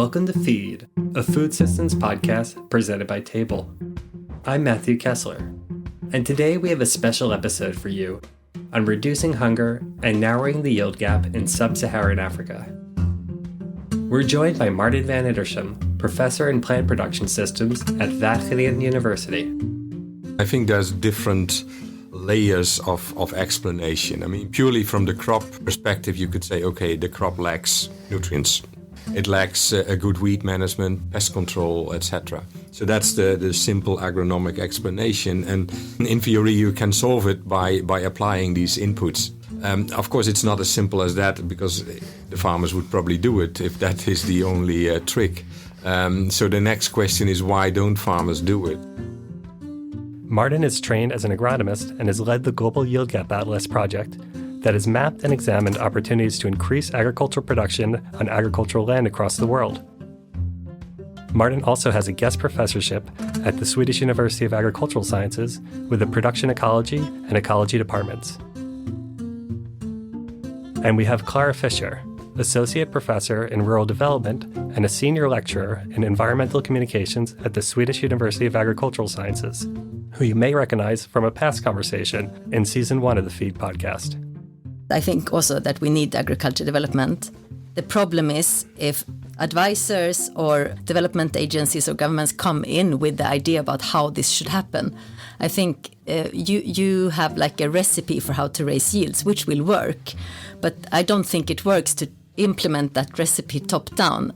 Welcome to Feed, a food systems podcast presented by Table. I'm Matthew Kessler, and today we have a special episode for you on reducing hunger and narrowing the yield gap in sub-Saharan Africa. We're joined by Martin van Ittersum, professor in plant production systems at Wageningen University. I think there's different layers of explanation. I mean, purely from the crop perspective, you could say, okay, the crop lacks nutrients. It lacks a good weed management, pest control, etc. So that's the simple agronomic explanation. And in theory, you can solve it by applying these inputs. Of course, it's not as simple as that, because the farmers would probably do it if that is the only trick. So the next question is, why don't farmers do it? Martin is trained as an agronomist and has led the Global Yield Gap Atlas project that has mapped and examined opportunities to increase agricultural production on agricultural land across the world. Martin also has a guest professorship at the Swedish University of Agricultural Sciences with the production ecology and ecology departments. And we have Klara Fischer, associate professor in rural development and a senior lecturer in environmental communications at the Swedish University of Agricultural Sciences, who you may recognize from a past conversation in season 1 of the Feed podcast. I think also that we need agriculture development. The problem is if advisors or development agencies or governments come in with the idea about how this should happen. I think you have like a recipe for how to raise yields, which will work. But I don't think it works to implement that recipe top down.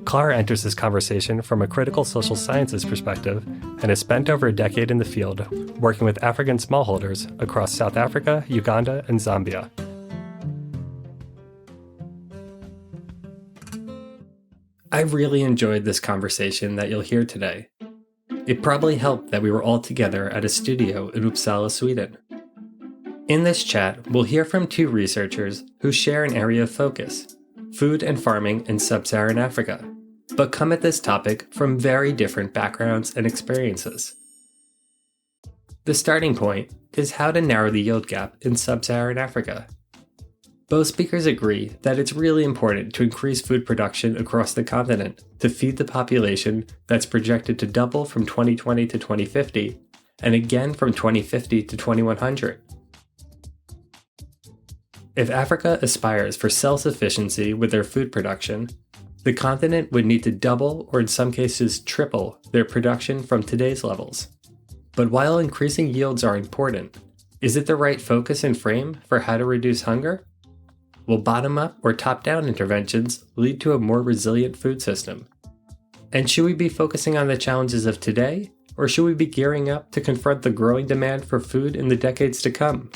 Klara enters this conversation from a critical social sciences perspective and has spent over a decade in the field working with African smallholders across South Africa, Uganda, and Zambia. I really enjoyed this conversation that you'll hear today. It probably helped that we were all together at a studio in Uppsala, Sweden. In this chat, we'll hear from two researchers who share an area of focus: food and farming in sub-Saharan Africa, but come at this topic from very different backgrounds and experiences. The starting point is how to narrow the yield gap in sub-Saharan Africa. Both speakers agree that it's really important to increase food production across the continent to feed the population that's projected to double from 2020 to 2050, and again from 2050 to 2100. If Africa aspires for self-sufficiency with their food production, the continent would need to double or in some cases triple their production from today's levels. But while increasing yields are important, is it the right focus and frame for how to reduce hunger? Will bottom-up or top-down interventions lead to a more resilient food system? And should we be focusing on the challenges of today, or should we be gearing up to confront the growing demand for food in the decades to come?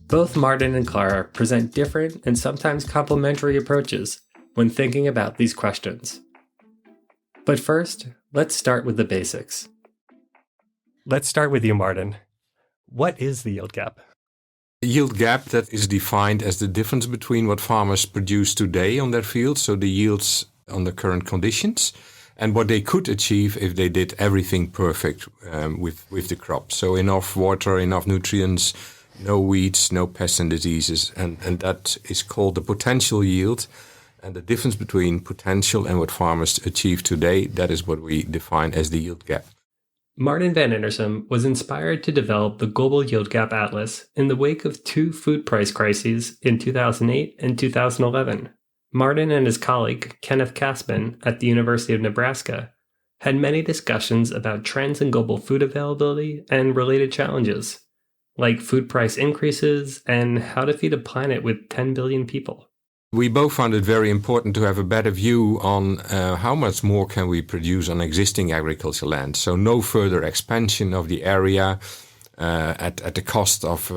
Both Martin and Klara present different and sometimes complementary approaches when thinking about these questions. But first, let's start with the basics. Let's start with you, Martin. What is the yield gap? The yield gap, that is defined as the difference between what farmers produce today on their fields, so the yields under current conditions, and what they could achieve if they did everything perfect with the crop. So enough water, enough nutrients, no weeds, no pests and diseases, and that is called the potential yield. And the difference between potential and what farmers achieve today, that is what we define as the yield gap. Martin van Ittersum was inspired to develop the Global Yield Gap Atlas in the wake of two food price crises in 2008 and 2011. Martin and his colleague, Kenneth Caspin at the University of Nebraska, had many discussions about trends in global food availability and related challenges, like food price increases and how to feed a planet with 10 billion people. We both found it very important to have a better view on how much more can we produce on existing agricultural land. So no further expansion of the area at the cost of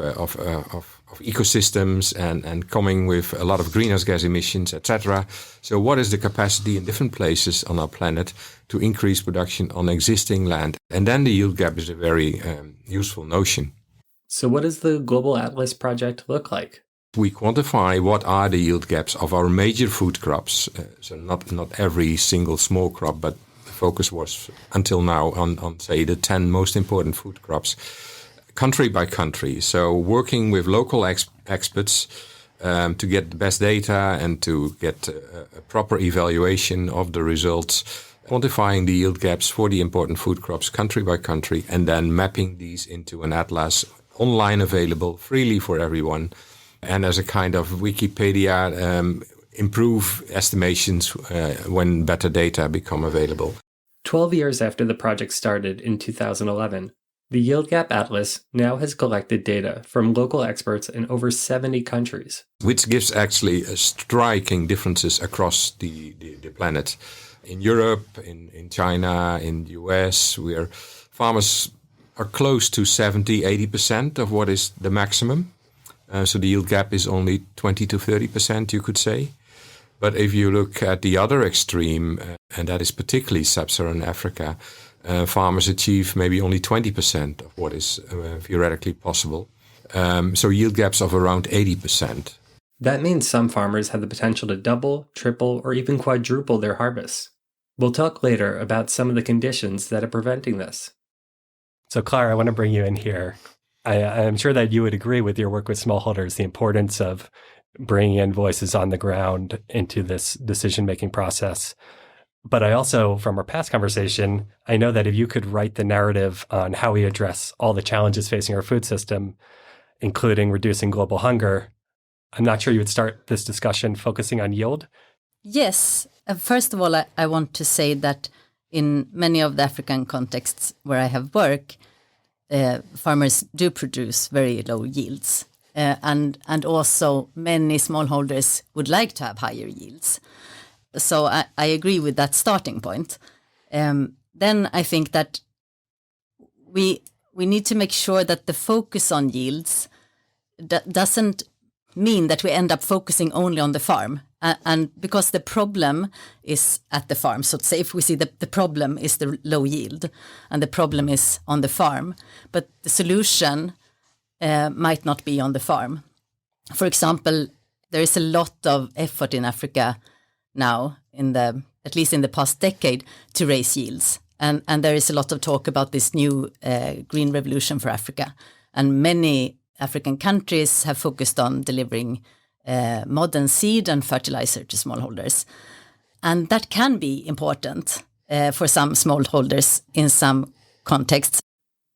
ecosystems and coming with a lot of greenhouse gas emissions, etc. So what is the capacity in different places on our planet to increase production on existing land? And then the yield gap is a very useful notion. So what does the Global Atlas project look like? We quantify what are the yield gaps of our major food crops. So not every single small crop, but the focus was until now on say, the 10 most important food crops, country by country. So working with local experts to get the best data and to get a proper evaluation of the results, quantifying the yield gaps for the important food crops country by country, and then mapping these into an atlas online available freely for everyone. And as a kind of Wikipedia, improve estimations when better data become available. 12 years after the project started in 2011, the Yield Gap Atlas now has collected data from local experts in over 70 countries. Which gives actually striking differences across the planet. In Europe, in China, in the US, where farmers are close to 70-80% of what is the maximum. So the yield gap is only 20 to 30%, you could say. But if you look at the other extreme, and that is particularly sub-Saharan Africa, farmers achieve maybe only 20% of what is theoretically possible. So yield gaps of around 80%. That means some farmers have the potential to double, triple, or even quadruple their harvests. We'll talk later about some of the conditions that are preventing this. So Klara, I want to bring you in here. I'm sure that you would agree with your work with smallholders, the importance of bringing in voices on the ground into this decision-making process. But I also, from our past conversation, I know that if you could write the narrative on how we address all the challenges facing our food system, including reducing global hunger, I'm not sure you would start this discussion focusing on yield. Yes. First of all, I want to say that in many of the African contexts where I have worked, farmers do produce very low yields. And also many smallholders would like to have higher yields. So I agree with that starting point. Then I think that we need to make sure that the focus on yields doesn't mean that we end up focusing only on the farm. And because the problem is at the farm, so to say, if we see the problem is the low yield and the problem is on the farm, but the solution might not be on the farm. For example, there is a lot of effort in Africa now, at least in the past decade, to raise yields. And there is a lot of talk about this new green revolution for Africa. And many African countries have focused on delivering modern seed and fertilizer to smallholders. And that can be important for some smallholders in some contexts.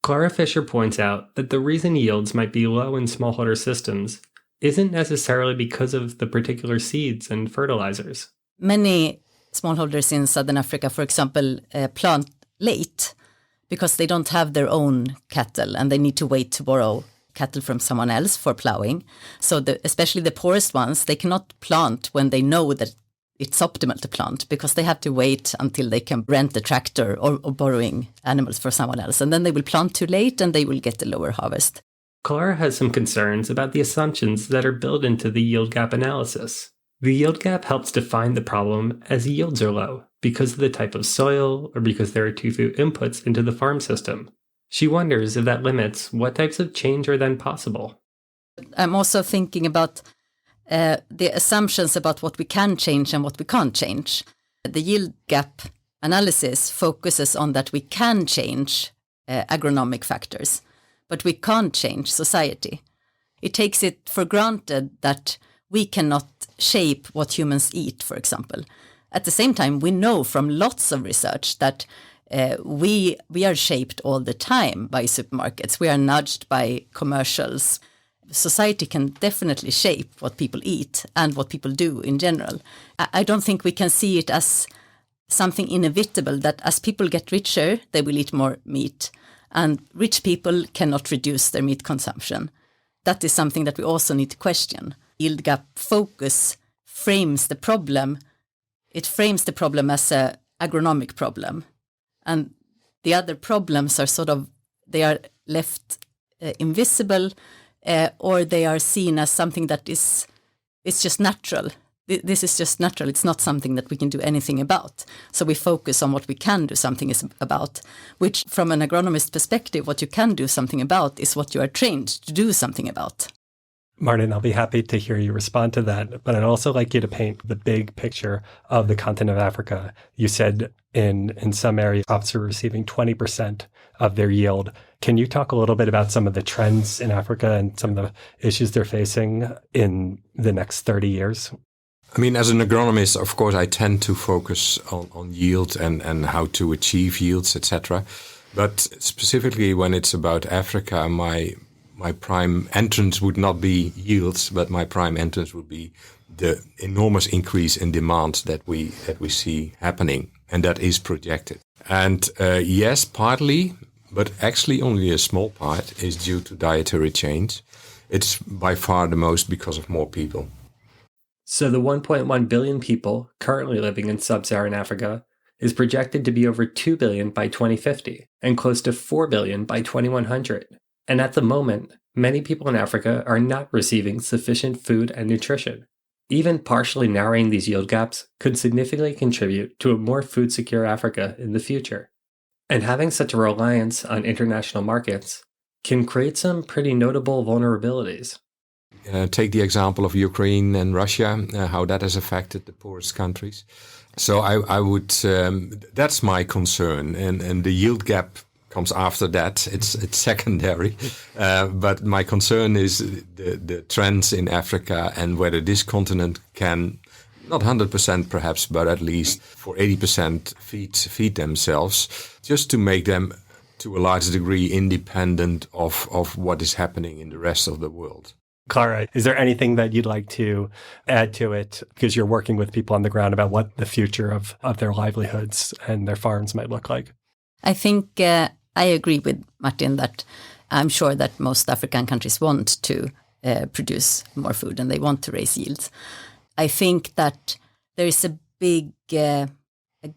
Klara Fischer points out that the reason yields might be low in smallholder systems isn't necessarily because of the particular seeds and fertilizers. Many smallholders in Southern Africa, for example, plant late because they don't have their own cattle and they need to wait to borrow cattle from someone else for plowing. So especially the poorest ones, they cannot plant when they know that it's optimal to plant because they have to wait until they can rent the tractor or borrowing animals for someone else. And then they will plant too late and they will get a lower harvest. Klara has some concerns about the assumptions that are built into the yield gap analysis. The yield gap helps define the problem as yields are low because of the type of soil or because there are too few inputs into the farm system. She wonders if that limits what types of change are then possible. I'm also thinking about the assumptions about what we can change and what we can't change. The yield gap analysis focuses on that we can change agronomic factors, but we can't change society. It takes it for granted that we cannot shape what humans eat, for example. At the same time, we know from lots of research that we are shaped all the time by supermarkets. We are nudged by commercials. Society can definitely shape what people eat and what people do in general. I don't think we can see it as something inevitable that as people get richer, they will eat more meat. And rich people cannot reduce their meat consumption. That is something that we also need to question. Yield gap focus frames the problem. It frames the problem as an agronomic problem. And the other problems are they are left invisible or they are seen as something that it's just natural. This is just natural. It's not something that we can do anything about. So we focus on what we can do something about, which from an agronomist perspective, what you can do something about is what you are trained to do something about. Martin, I'll be happy to hear you respond to that, but I'd also like you to paint the big picture of the continent of Africa. You said in some areas, crops are receiving 20% of their yield Can you talk a little bit about some of the trends in Africa and some of the issues they're facing in the next 30 years? I mean, as an agronomist, of course, I tend to focus on yield and how to achieve yields, etc. But specifically when it's about Africa, my prime entrance would not be yields, but my prime entrance would be the enormous increase in demand that we see happening, and that is projected. And yes, partly, but actually only a small part is due to dietary change. It's by far the most because of more people. So the 1.1 billion people currently living in sub-Saharan Africa is projected to be over 2 billion by 2050 and close to 4 billion by 2100. And at the moment, many people in Africa are not receiving sufficient food and nutrition. Even partially narrowing these yield gaps could significantly contribute to a more food-secure Africa in the future. And having such a reliance on international markets can create some pretty notable vulnerabilities. Take the example of Ukraine and Russia, how that has affected the poorest countries. So I would, that's my concern. And the yield gap comes after that. It's secondary. But my concern is the trends in Africa and whether this continent can, not 100% perhaps, but at least for 80% feed themselves, just to make them to a large degree independent of what is happening in the rest of the world. Klara, is there anything that you'd like to add to it? Because you're working with people on the ground about what the future of their livelihoods and their farms might look like. I think I agree with Martin that I'm sure that most African countries want to produce more food and they want to raise yields. I think that there is a big a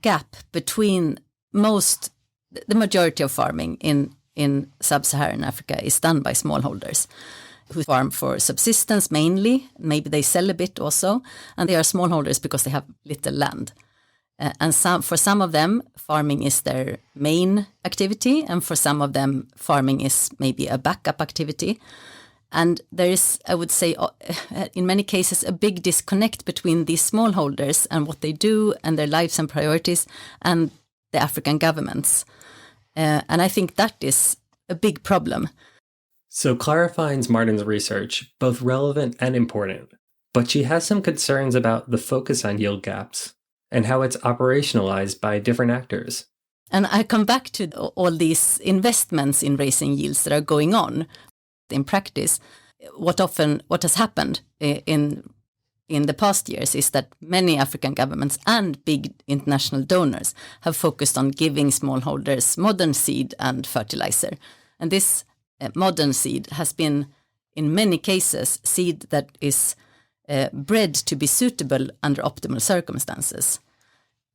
gap between the majority of farming in sub-Saharan Africa is done by smallholders who farm for subsistence mainly. Maybe they sell a bit also, and they are smallholders because they have little land. And for some of them, farming is their main activity, and for some of them, farming is maybe a backup activity. And there is, I would say, in many cases, a big disconnect between these smallholders and what they do and their lives and priorities and the African governments. And I think that is a big problem. So Klara finds Martin's research both relevant and important, but she has some concerns about the focus on yield gaps and how it's operationalized by different actors. And I come back to all these investments in raising yields that are going on in practice. What has happened in the past years is that many African governments and big international donors have focused on giving smallholders modern seed and fertilizer. And this modern seed has been, in many cases, seed that is bred to be suitable under optimal circumstances.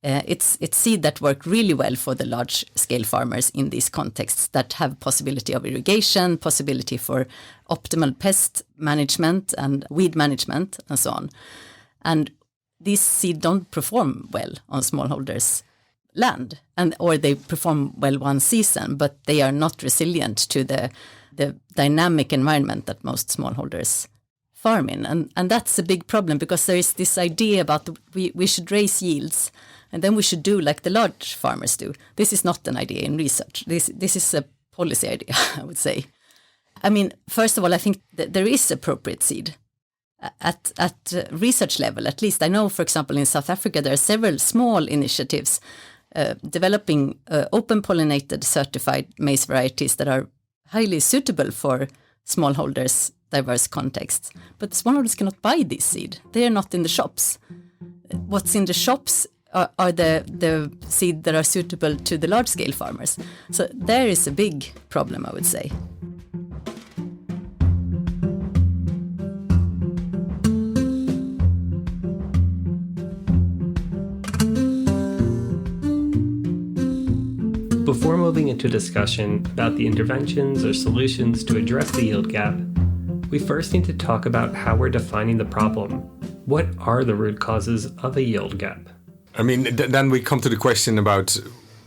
It's seed that work really well for the large-scale farmers in these contexts that have possibility of irrigation, possibility for optimal pest management and weed management, and so on. And these seed don't perform well on smallholders' land, or they perform well one season, but they are not resilient to the dynamic environment that most smallholders farm in. And that's a big problem, because there is this idea about we should raise yields and then we should do like the large farmers do. This is not an idea in research. This is a policy idea, I would say. I mean, first of all, I think that there is appropriate seed at research level. At least I know, for example, in South Africa, there are several small initiatives developing open pollinated certified maize varieties that are highly suitable for smallholders' diverse contexts. But smallholders cannot buy this seed. They are not in the shops. What's in the shops are the seed that are suitable to the large-scale farmers. So there is a big problem, I would say. Before moving into discussion about the interventions or solutions to address the yield gap, we first need to talk about how we're defining the problem. What are the root causes of a yield gap? I mean, then we come to the question about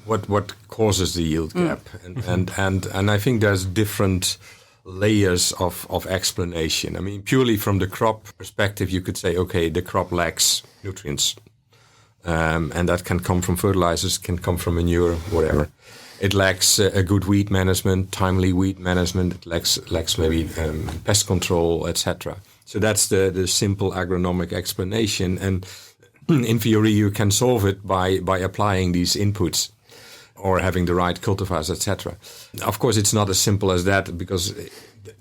what causes the yield gap, and I think there's different layers of explanation. I mean, purely from the crop perspective, you could say, okay, the crop lacks nutrients, and that can come from fertilizers, can come from manure, whatever. It lacks a good weed management, timely weed management. It lacks maybe pest control, etc. So that's the simple agronomic explanation. And in theory, you can solve it by applying these inputs or having the right cultivars, etc. Of course, it's not as simple as that, because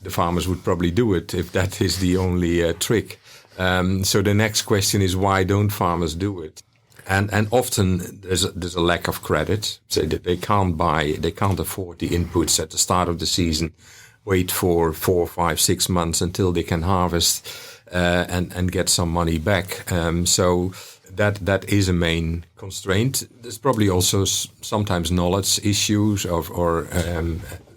the farmers would probably do it if that is the only trick. So the next question is, why don't farmers do it? And often there's a lack of credit, so that they can't afford the inputs at the start of the season, wait for 4, 5, 6 months until they can harvest and get some money back. So that is a main constraint. There's probably also sometimes knowledge issues or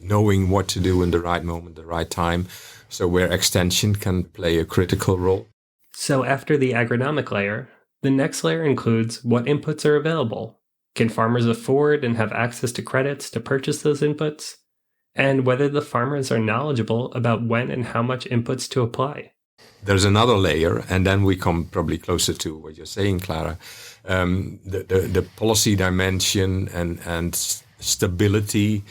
knowing what to do in the right moment, the right time. So where extension can play a critical role. So after the agronomic layer, the next layer includes what inputs are available. Can farmers afford and have access to credits to purchase those inputs? And whether the farmers are knowledgeable about when and how much inputs to apply. There's another layer, and then we come probably closer to what you're saying, Klara. The policy dimension and stability,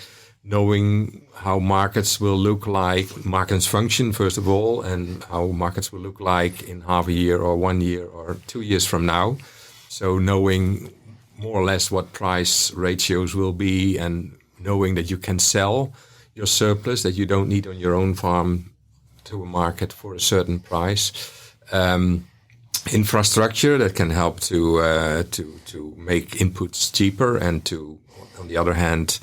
knowing how markets will look like, markets function first of all, and how markets will look like in half a year or 1 year or 2 years from now. So knowing more or less what price ratios will be, and knowing that you can sell your surplus, that you don't need on your own farm to a market for a certain price. Infrastructure that can help to make inputs cheaper, and to, on the other hand,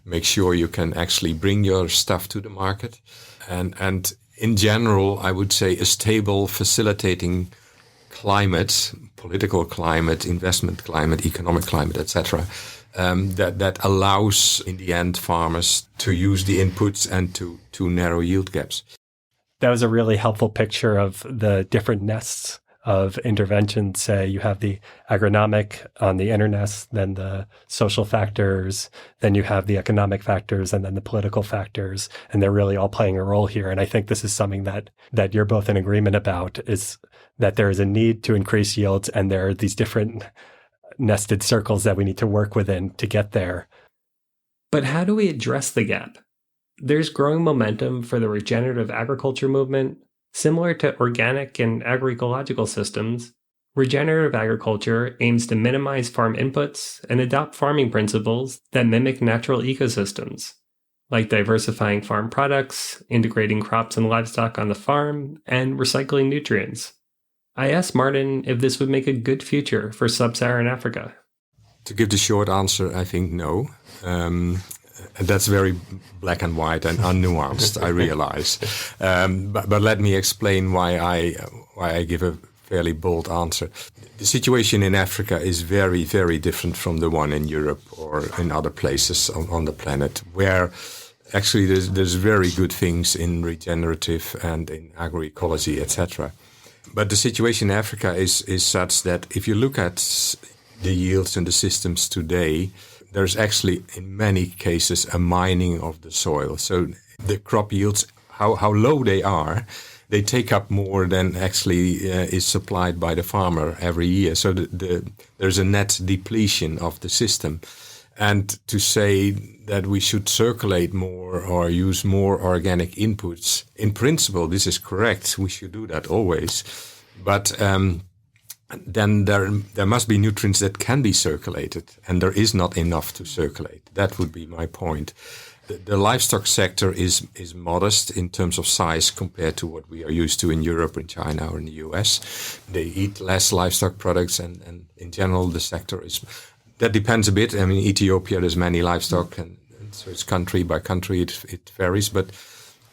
make sure you can actually bring your stuff to the market. And in general, I would say a stable, facilitating climate, political climate, investment climate, economic climate, etc., that allows, in the end, farmers to use the inputs and to narrow yield gaps. That was a really helpful picture of the different nests of interventions. Say you have the agronomic on the inner nest, then the social factors, then you have the economic factors, and then the political factors, and they're really all playing a role here. And I think this is something that you're both in agreement about, is that there is a need to increase yields, and there are these different nested circles that we need to work within to get there. But how do we address the gap? There's growing momentum for the regenerative agriculture movement. Similar to organic and agroecological systems, regenerative agriculture aims to minimize farm inputs and adopt farming principles that mimic natural ecosystems, like diversifying farm products, integrating crops and livestock on the farm, and recycling nutrients. I asked Martin if this would make a good future for sub-Saharan Africa. To give the short answer, I think no. That's very black and white and unnuanced, I realize. But let me explain why I give a fairly bold answer. The situation in Africa is very, very different from the one in Europe or in other places on the planet, where actually there's very good things in regenerative and in agroecology, etc. But the situation in Africa is such that if you look at the yields and the systems today, there's actually, in many cases, a mining of the soil. So the crop yields, how low they are, they take up more than actually is supplied by the farmer every year. So there's a net depletion of the system. And to say that we should circulate more or use more organic inputs, in principle, this is correct. We should do that always. But then there must be nutrients that can be circulated, and there is not enough to circulate. That would be my point. The livestock sector is modest in terms of size compared to what we are used to in Europe, in China, or in the US. They eat less livestock products, and in general, the sector is... That depends a bit. I mean, Ethiopia, there's many livestock, and so it's country by country, it varies. But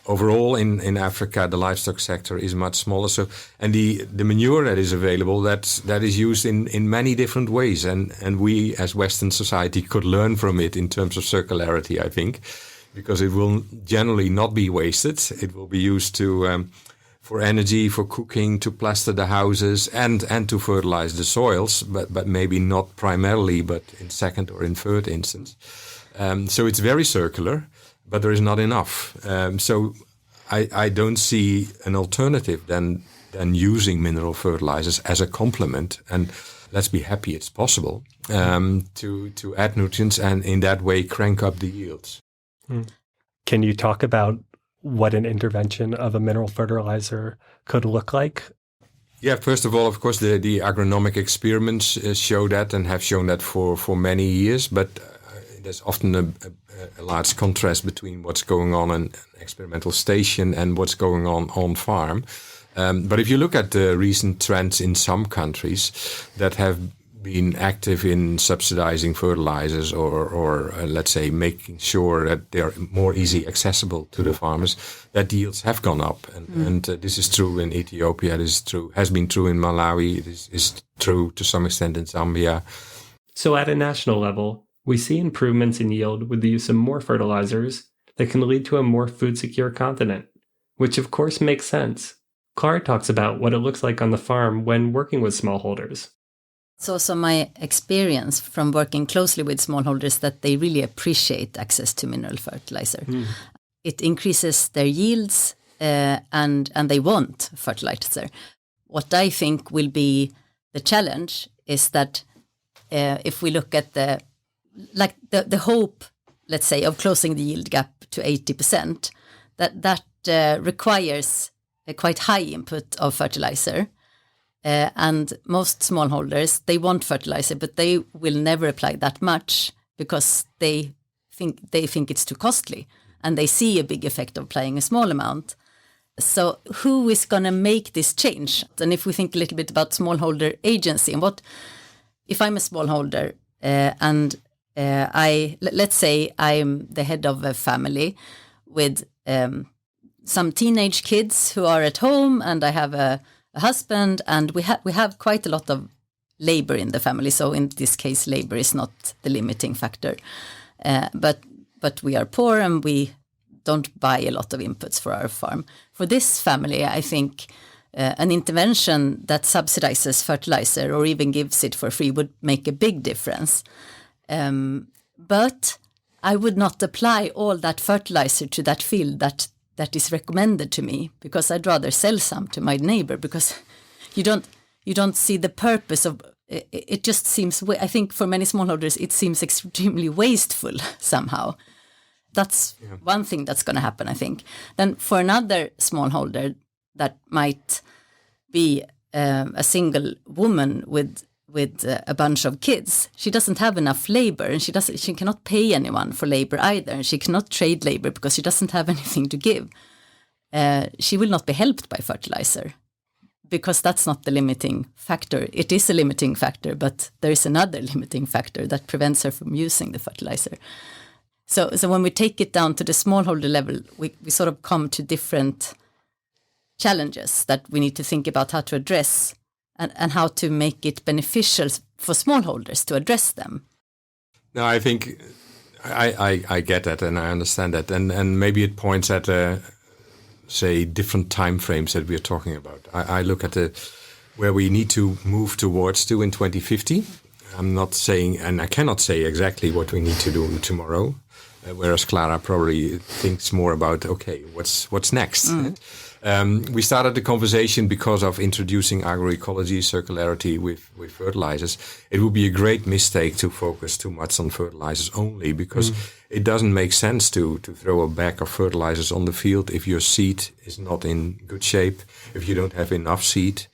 overall, in Africa, the livestock sector is much smaller. So, and the manure that is available, that is used in many different ways. And we, as Western society, could learn from it in terms of circularity, I think, because it will generally not be wasted. It will be used to for energy, for cooking, to plaster the houses, and to fertilize the soils, but maybe not primarily, but in second or in third instance. So it's very circular, but there is not enough. So I don't see an alternative than than using mineral fertilizers as a complement. And let's be happy it's possible to add nutrients and in that way crank up the yields. Can you talk about what an intervention of a mineral fertilizer could look like? Yeah, first of all, of course, the agronomic experiments show that and have shown that for many years, but there's often a large contrast between what's going on in an experimental station and what's going on farm. But if you look at the recent trends in some countries that have been active in subsidizing fertilizers or let's say making sure that they are more easy accessible to the farmers, that yields have gone up. And this is true in Ethiopia, this is true, has been true in Malawi, this is true to some extent in Zambia. So at a national level, we see improvements in yield with the use of more fertilizers that can lead to a more food-secure continent, which of course makes sense. Klara talks about what it looks like on the farm when working with smallholders. So my experience from working closely with smallholders that they really appreciate access to mineral fertilizer. It increases their yields and they want fertilizer. What I think will be the challenge is that if we look at the hope, let's say, of closing the yield gap to 80%, that requires a quite high input of fertilizer. And most smallholders, they want fertilizer, but they will never apply that much because they think it's too costly, and they see a big effect of applying a small amount. So who is going to make this change? And if we think a little bit about smallholder agency, and what if I'm a smallholder and let's say I'm the head of a family with some teenage kids who are at home, and I have a husband, and we have quite a lot of labor in the family. So in this case, labor is not the limiting factor. But we are poor and we don't buy a lot of inputs for our farm. For this family, I think an intervention that subsidizes fertilizer or even gives it for free would make a big difference. But I would not apply all that fertilizer to that field that is recommended to me, because I'd rather sell some to my neighbor, because you don't see the purpose of it. It just seems, I think for many smallholders, it seems extremely wasteful somehow. That's one thing that's going to happen, I think. Then for another smallholder that might be a single woman with a bunch of kids, she doesn't have enough labor, and she cannot pay anyone for labor either, and she cannot trade labor because she doesn't have anything to give. She will not be helped by fertilizer, because that's not the limiting factor. It is a limiting factor, but there is another limiting factor that prevents her from using the fertilizer. So when we take it down to the smallholder level, we sort of come to different challenges that we need to think about how to address, and how to make it beneficial for smallholders to address them. No, I think I get that and I understand that. And maybe it points at, say, different time frames that we're talking about. I look at where we need to move towards to in 2050. I'm not saying, and I cannot say exactly what we need to do tomorrow, whereas Klara probably thinks more about, okay, what's next? We started the conversation because of introducing agroecology, circularity with fertilizers. It would be a great mistake to focus too much on fertilizers only, because it doesn't make sense to throw a bag of fertilizers on the field if your seed is not in good shape, if you don't have enough seed.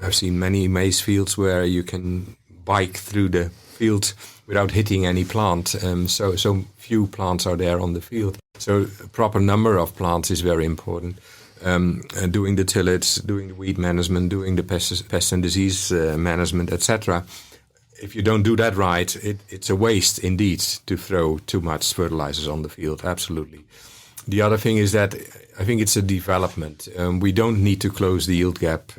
I've seen many maize fields where you can bike through the field without hitting any plant. So few plants are there on the field. So a proper number of plants is very important. Doing the tillage, doing the weed management, doing the pest and disease management, etc. If you don't do that right, it's a waste indeed to throw too much fertilizers on the field, absolutely. The other thing is that I think it's a development. We don't need to close the yield gap,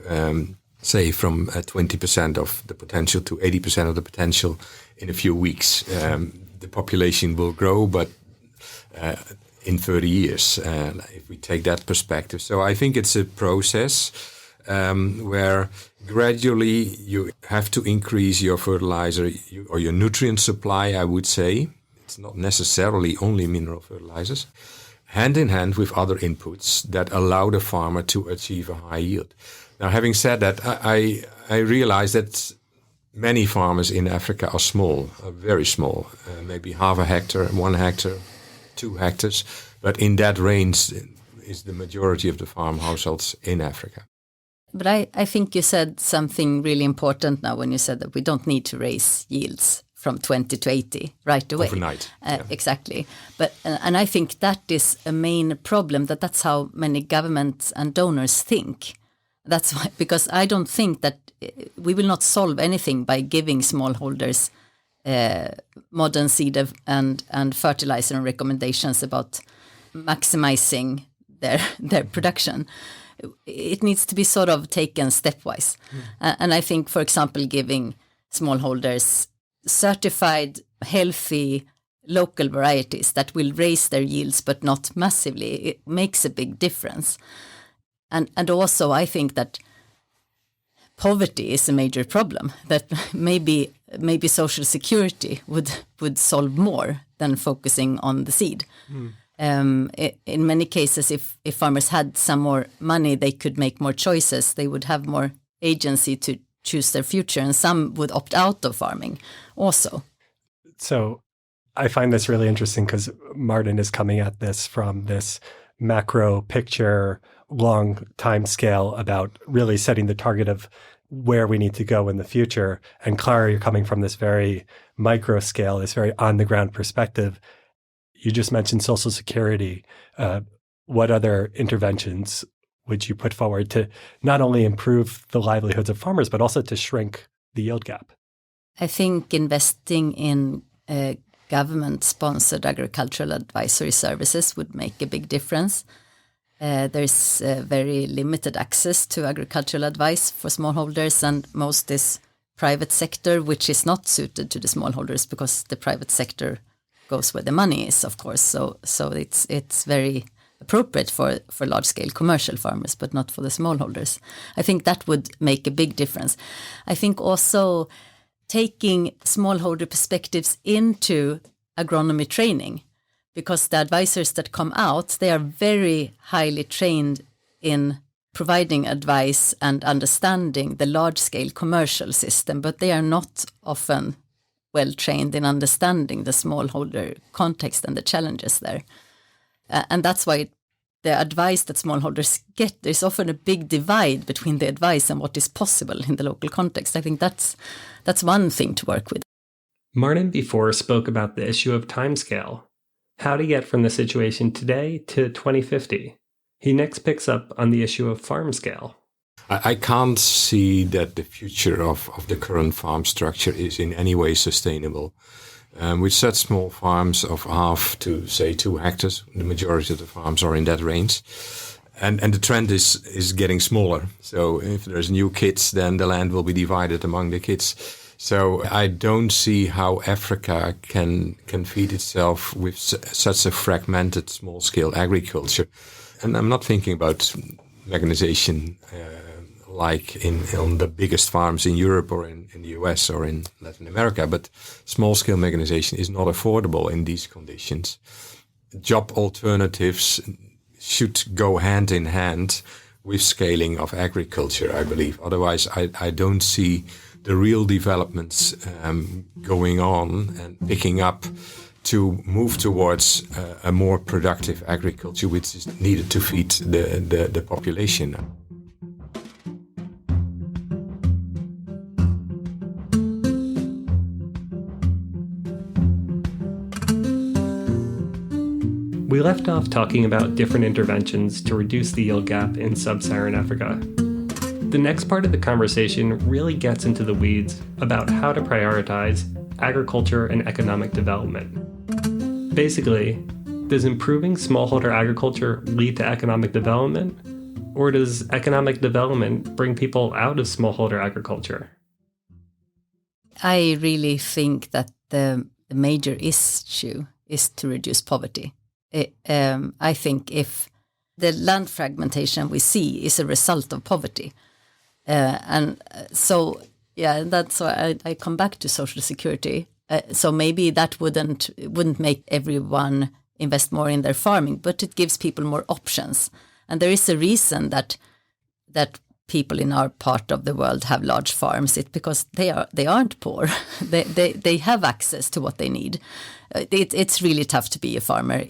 say from 20% of the potential to 80% of the potential in a few weeks. The population will grow, but in 30 years, if we take that perspective. So I think it's a process where gradually you have to increase your fertilizer or your nutrient supply, I would say. It's not necessarily only mineral fertilizers, hand in hand with other inputs that allow the farmer to achieve a high yield. Now, having said that, I realize that many farmers in Africa are small, very small, maybe half a hectare, 1 hectare, 2 hectares. But in that range is the majority of the farm households in Africa. But I think you said something really important now when you said that we don't need to raise yields from 20 to 80 right away. Overnight. Exactly. But and I think that is a main problem, that's how many governments and donors think. That's why, because I don't think that we will not solve anything by giving smallholders modern seed and fertilizer and recommendations about maximizing their production. It needs to be sort of taken stepwise. And I think, for example, giving smallholders certified, healthy, local varieties that will raise their yields but not massively, it makes a big difference. And also I think that poverty is a major problem, that maybe social security would solve more than focusing on the seed. In many cases, if farmers had some more money, they could make more choices. They would have more agency to choose their future, and some would opt out of farming also. So I find this really interesting because Martin is coming at this from this macro picture, long time scale about really setting the target of where we need to go in the future. And Klara, you're coming from this very micro scale, this very on the ground perspective. You just mentioned social security. What other interventions would you put forward to not only improve the livelihoods of farmers, but also to shrink the yield gap? I think investing in government-sponsored agricultural advisory services would make a big difference. There's very limited access to agricultural advice for smallholders, and most is private sector, which is not suited to the smallholders because the private sector goes where the money is, of course. So it's very appropriate for large-scale commercial farmers, but not for the smallholders. I think that would make a big difference. I think also taking smallholder perspectives into agronomy training, because the advisors that come out, they are very highly trained in providing advice and understanding the large-scale commercial system, but they are not often well trained in understanding the smallholder context and the challenges there. And that's why the advice that smallholders get, there's often a big divide between the advice and what is possible in the local context. I think that's one thing to work with. Martin before spoke about the issue of timescale, how to get from the situation today to 2050. He next picks up on the issue of farm scale. I can't see that the future of the current farm structure is in any way sustainable. With such small farms of half to, say, 2 hectares, the majority of the farms are in that range. And the trend is getting smaller. So if there's new kids, then the land will be divided among the kids. So I don't see how Africa can feed itself with such a fragmented small-scale agriculture. And I'm not thinking about mechanization like on the biggest farms in Europe or in the US or in Latin America, but small-scale mechanization is not affordable in these conditions. Job alternatives should go hand in hand with scaling of agriculture, I believe. Otherwise, I don't see the real developments going on and picking up to move towards a more productive agriculture, which is needed to feed the population. We left off talking about different interventions to reduce the yield gap in sub-Saharan Africa. The next part of the conversation really gets into the weeds about how to prioritize agriculture and economic development. Basically, does improving smallholder agriculture lead to economic development, or does economic development bring people out of smallholder agriculture? I really think that the major issue is to reduce poverty. I think if the land fragmentation we see is a result of poverty, that's why I come back to social security. So maybe that wouldn't make everyone invest more in their farming, but it gives people more options. And there is a reason that people in our part of the world have large farms, it's because they aren't poor. they have access to what they need. It's really tough to be a farmer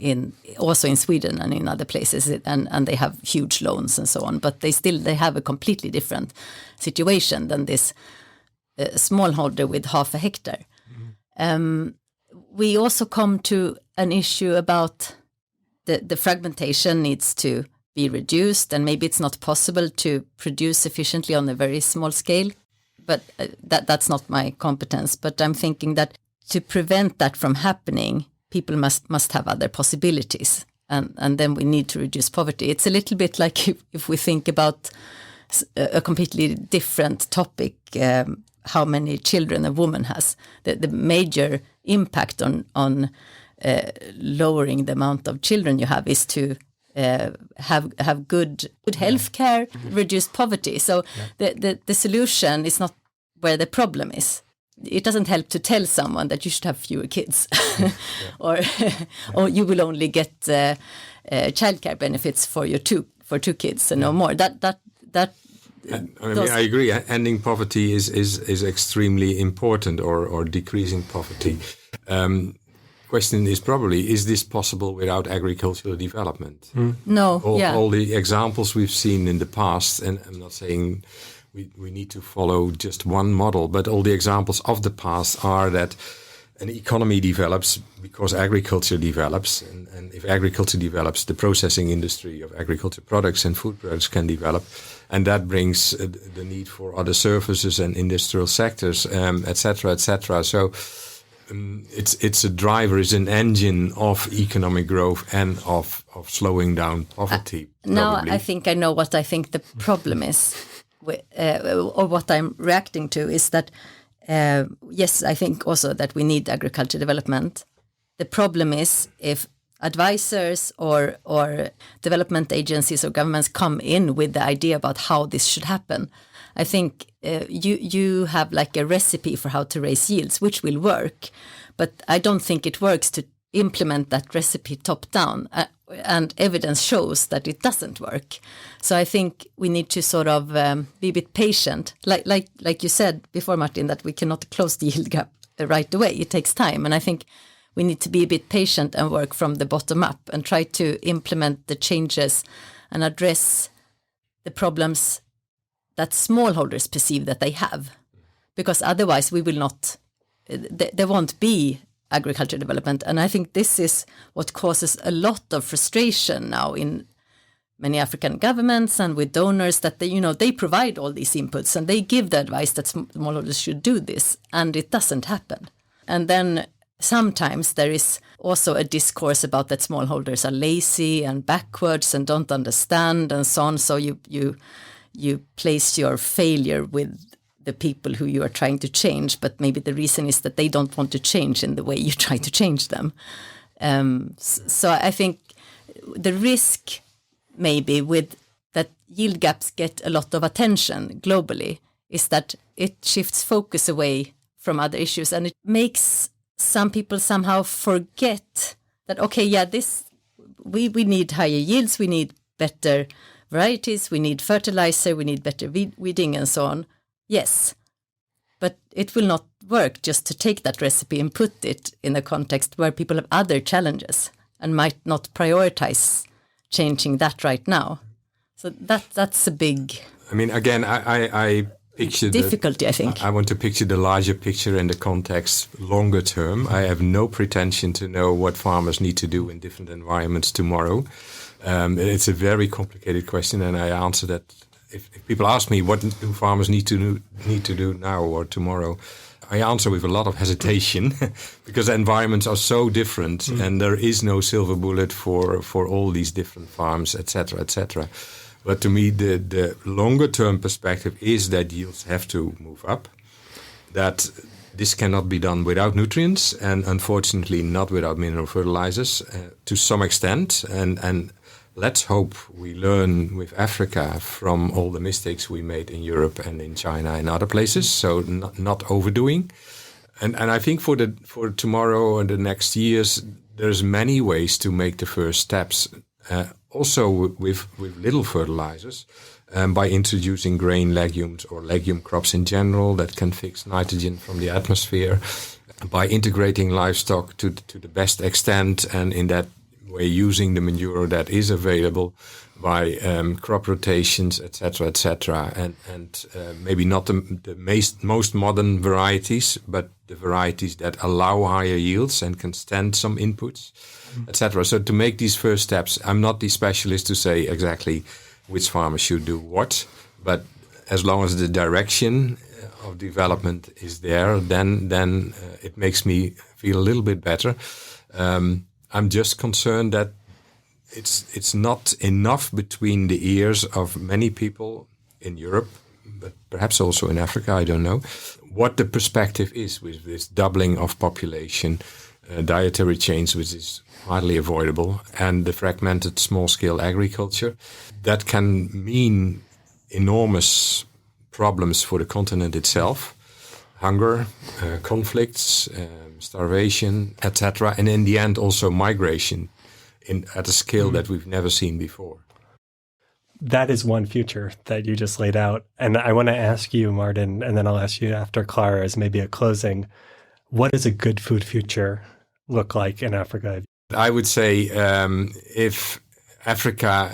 also in Sweden and in other places, and they have huge loans and so on. But they have a completely different situation than this smallholder with half a hectare. We also come to an issue about the fragmentation needs to be reduced, and maybe it's not possible to produce efficiently on a very small scale, but that's not my competence. But I'm thinking that to prevent that from happening, people must have other possibilities, and then we need to reduce poverty. It's a little bit like if we think about a completely different topic, how many children a woman has. The major impact on lowering the amount of children you have is to have good health care, reduce poverty. So the solution is not where the problem is. It doesn't help to tell someone that you should have fewer kids, or you will only get childcare benefits for two kids and no more. I agree. Ending poverty is extremely important, or decreasing poverty. Question is probably, is this possible without agricultural development? No. All the examples we've seen in the past, and I'm not saying we need to follow just one model, but all the examples of the past are that an economy develops because agriculture develops, and if agriculture develops, the processing industry of agriculture products and food products can develop, and that brings the need for other services and industrial sectors, etc., etc. So it's a driver, is an engine of economic growth and of slowing down poverty. Now I think I know what I think the problem is, or what I'm reacting to is that. Yes, I think also that we need agriculture development. The problem is if advisors or development agencies or governments come in with the idea about how this should happen. I think you have like a recipe for how to raise yields, which will work, but I don't think it works to implement that recipe top down, and evidence shows that it doesn't work. So I think we need to sort of be a bit patient, like you said before, Martin, that we cannot close the yield gap right away. It takes time, and I think we need to be a bit patient and work from the bottom up and try to implement the changes and address the problems that smallholders perceive that they have, because otherwise we will not. There won't be agriculture development. And I think this is what causes a lot of frustration now in many African governments and with donors, that they provide all these inputs and they give the advice that smallholders should do this, and it doesn't happen. And then sometimes there is also a discourse about that smallholders are lazy and backwards and don't understand and so on. So you place your failure with the people who you are trying to change, but maybe the reason is that they don't want to change in the way you try to change them. So I think the risk maybe with that yield gaps get a lot of attention globally is that it shifts focus away from other issues, and it makes some people somehow forget that, we need higher yields, we need better varieties, we need fertilizer, we need better weeding and so on. Yes, but it will not work just to take that recipe and put it in a context where people have other challenges and might not prioritize changing that right now. So that's a big. I mean, again, I picture difficulty. I think I want to picture the larger picture in the context longer term. I have no pretension to know what farmers need to do in different environments tomorrow. It's a very complicated question, and I answer that. If people ask me what do farmers need to do now or tomorrow, I answer with a lot of hesitation because the environments are so different and there is no silver bullet for all these different farms, etc., etc. But to me, the longer term perspective is that yields have to move up, that this cannot be done without nutrients and unfortunately not without mineral fertilizers to some extent, and let's hope we learn with Africa from all the mistakes we made in Europe and in China and other places. So not overdoing. And I think for tomorrow and the next years, there's many ways to make the first steps. Also with little fertilizers, by introducing grain legumes or legume crops in general that can fix nitrogen from the atmosphere, by integrating livestock to the best extent, and in that way using the manure that is available, by crop rotations, etc., and maybe not the most modern varieties, but the varieties that allow higher yields and can stand some inputs, etc. So to make these first steps, I'm not the specialist to say exactly which farmer should do what, but as long as the direction of development is there, then it makes me feel a little bit better. I'm just concerned that it's not enough between the ears of many people in Europe, but perhaps also in Africa, I don't know, what the perspective is with this doubling of population, dietary change, which is hardly avoidable, and the fragmented small-scale agriculture. That can mean enormous problems for the continent itself, hunger, conflicts, starvation, etc., and in the end also migration at a scale that we've never seen before. That is one future that you just laid out. And I want to ask you, Martin, and then I'll ask you after Klara as maybe a closing, what does a good food future look like in Africa? I would say if Africa,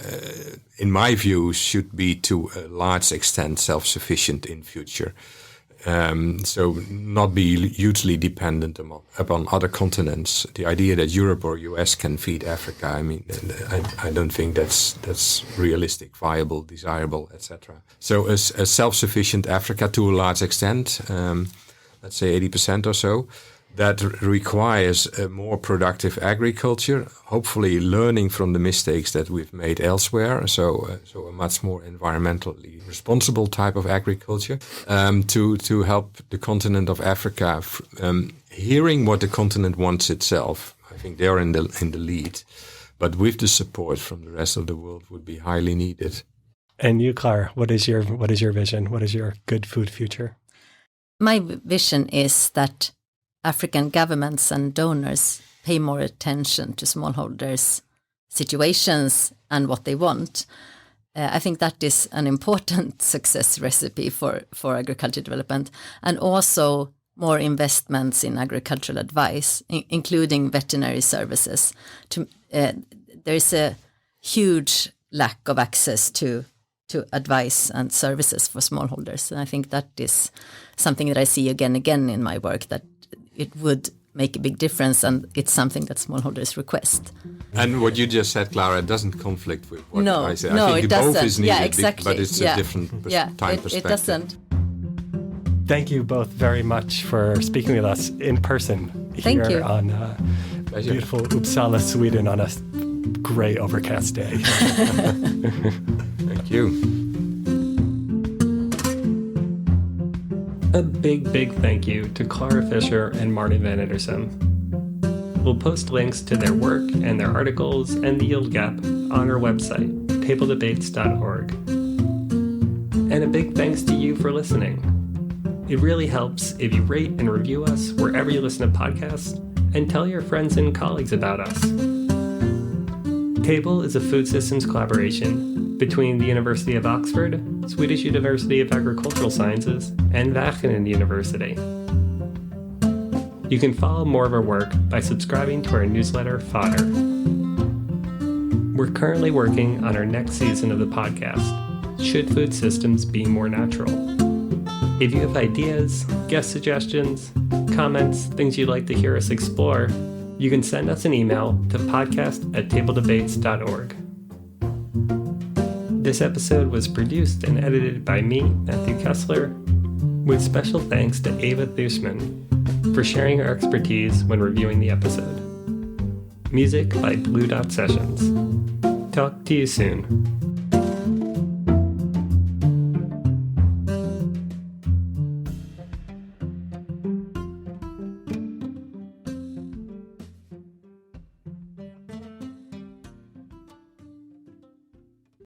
in my view, should be to a large extent self-sufficient in future. So not be hugely dependent upon other continents. The idea that Europe or US can feed Africa, I mean, I don't think that's realistic, viable, desirable, etc. So a self-sufficient Africa to a large extent, let's say 80% or so, that requires a more productive agriculture, hopefully learning from the mistakes that we've made elsewhere. So a much more environmentally responsible type of agriculture to help the continent of Africa. Hearing what the continent wants itself, I think they're in the lead, but with the support from the rest of the world would be highly needed. And you, Klara, what is your vision? What is your good food future? My vision is that African governments and donors pay more attention to smallholders' situations and what they want. I think that is an important success recipe for agriculture development, and also more investments in agricultural advice, including veterinary services. There is a huge lack of access to advice and services for smallholders, and I think that is something that I see again and again in my work, that it would make a big difference, and it's something that smallholders request. And what you just said, Klara, doesn't conflict with what I said. No, I think it doesn't. both is needed, yeah, exactly. But it's a different time perspective. It doesn't. Thank you both very much for speaking with us in person here on beautiful Uppsala, Sweden, on a gray, overcast day. Thank you. A big thank you to Klara Fischer and Martin van Ittersum. We'll post links to their work and their articles and the yield gap on our website, tabledebates.org. And a big thanks to you for listening. It really helps if you rate and review us wherever you listen to podcasts, and tell your friends and colleagues about us. Table is a food systems collaboration between the University of Oxford, Swedish University of Agricultural Sciences, and Wageningen University. You can follow more of our work by subscribing to our newsletter, Fodder. We're currently working on our next season of the podcast, Should Food Systems Be More Natural? If you have ideas, guest suggestions, comments, things you'd like to hear us explore, you can send us an email to podcast@tabledebates.org. This episode was produced and edited by me, Matthew Kessler, with special thanks to Eva Thusman for sharing her expertise when reviewing the episode. Music by Blue Dot Sessions. Talk to you soon.